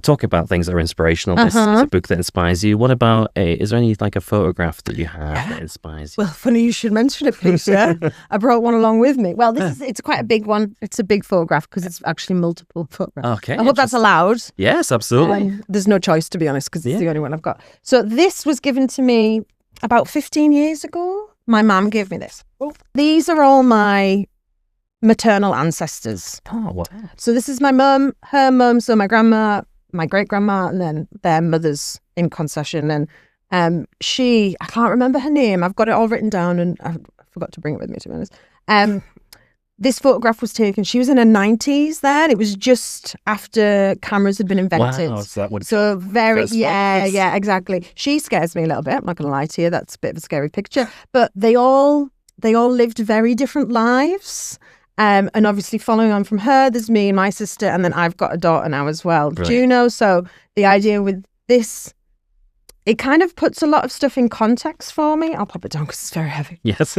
talking about things that are inspirational. This is a book that inspires you. What about is there any like a photograph that you have that inspires you? Well, funny you should mention it, Peter. I brought one along with me. Well, it's quite a big one. It's a big photograph because it's actually multiple photographs. Okay. I hope that's allowed. Yes, absolutely. There's no choice, to be honest, because it's the only one I've got. So this was given to me about 15 years ago. My mum gave me this. These are all my maternal ancestors. Oh, what? So this is my mum, her mum, so my grandma, my great-grandma, and then their mothers in concession. And I can't remember her name. I've got it all written down and I forgot to bring it with me, to be honest. This photograph was taken. She was in her 90s then. It was just after cameras had been invented. Wow, so that would yeah, exactly. She scares me a little bit. I'm not going to lie to you. That's a bit of a scary picture. But they all lived very different lives. And obviously following on from her, there's me and my sister, and then I've got a daughter now as well, Juno. So the idea with this, it kind of puts a lot of stuff in context for me. I'll pop it down because it's very heavy. Yes.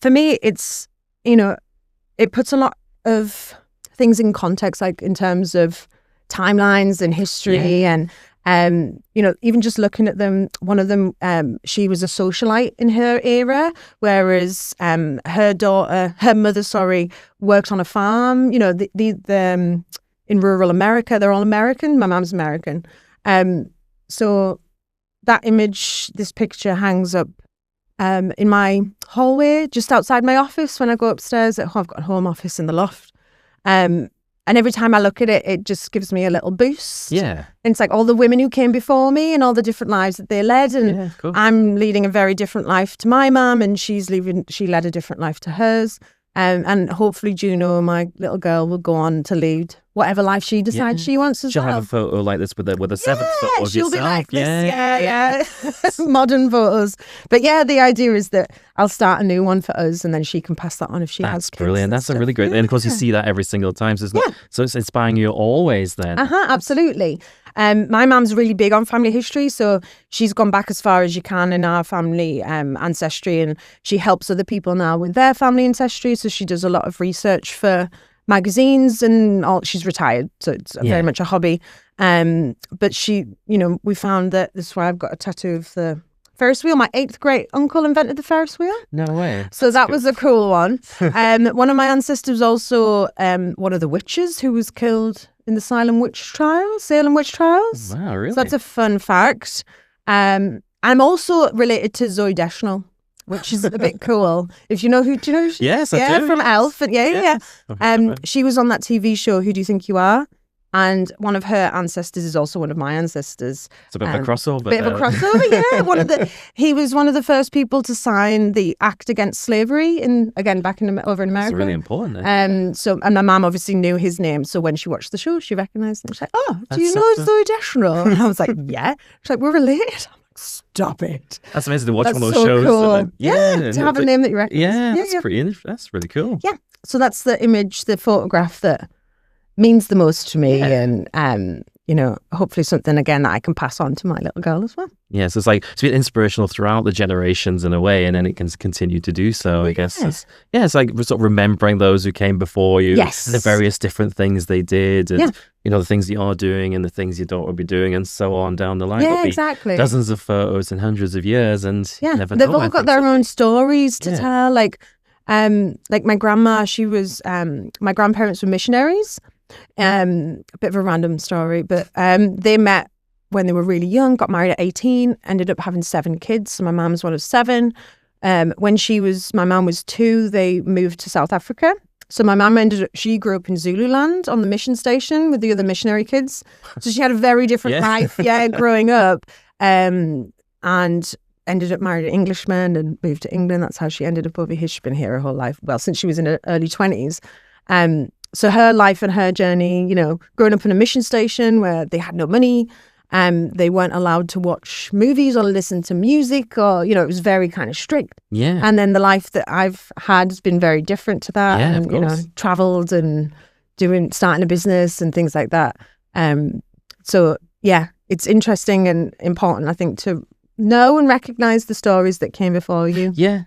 For me, it's, it puts a lot of things in context, like in terms of timelines and history and, even just looking at them, one of them, she was a socialite in her era, whereas her mother, worked on a farm, in rural America. They're all American. My mom's American. So that image, this picture hangs up in my hallway, just outside my office when I go upstairs. I've got a home office in the loft. And every time I look at it, it just gives me a little boost. Yeah. And it's like all the women who came before me and all the different lives that they led. And I'm leading a very different life to my mum, and she led a different life to hers. And hopefully Juno, my little girl, will go on to lead whatever life she decides she wants as she'll well. She'll have a photo like this with a seventh photo of she'll yourself. Be like this. Modern photos. But yeah, the idea is that I'll start a new one for us, and then she can pass that on if she has kids. That's brilliant. That's a really great thing. And of course, you see that every single time. So it's inspiring you always then. Absolutely. My mum's really big on family history, so she's gone back as far as you can in our family ancestry, and she helps other people now with their family ancestry. So she does a lot of research for magazines and all. She's retired, so it's very much a hobby. But she, we found that this is why I've got a tattoo of the Ferris wheel. My 8th great uncle invented the Ferris wheel. No way. So that was a cool one. One of my ancestors also one of the witches who was killed in the Salem witch trials. Wow, really? So that's a fun fact. I'm also related to Zooey Deschanel, which is a bit cool. If you know who, do you know? Yes, I do. From Elf. Yeah. She was on that TV show, Who Do You Think You Are? And one of her ancestors is also one of my ancestors. It's a bit of a crossover. He was one of the first people to sign the Act Against Slavery back over in America. It's really important. And my mum obviously knew his name, so when she watched the show, she recognised him. She's like, "Oh, do you know Zooey Deschanel?" And I was like, "Yeah." She's like, "We're related." I'm like, "Stop it!" That's amazing to watch one of those shows. Cool. To have a name that you recognise. That's really cool. Yeah. So that's the image, the photograph that means the most to me, and hopefully something again that I can pass on to my little girl as well. Yes, it's been inspirational throughout the generations in a way, and then it can continue to do so. I guess it's like sort of remembering those who came before you, the various different things they did, and the things you are doing and the things your daughter will be doing, and so on down the line. Yeah, exactly. Dozens of photos and hundreds of years, and they've all got their own stories to tell. Like my grandma, she was my grandparents were missionaries. A bit of a random story, but they met when they were really young, got married at 18, ended up having 7 kids. So my mum's one of 7. When my mum was 2, they moved to South Africa. So my mum she grew up in Zululand on the mission station with the other missionary kids. So she had a very different life, growing up, and ended up married an Englishman and moved to England. That's how she ended up over here. She's been here her whole life. Well, since she was in her early 20s. So her life and her journey, growing up in a mission station where they had no money, they weren't allowed to watch movies or listen to music, or, it was very kind of strict. Yeah. And then the life that I've had has been very different to that. Yeah, and, traveled and starting a business and things like that. So it's interesting and important, I think, to know and recognize the stories that came before you. Yeah.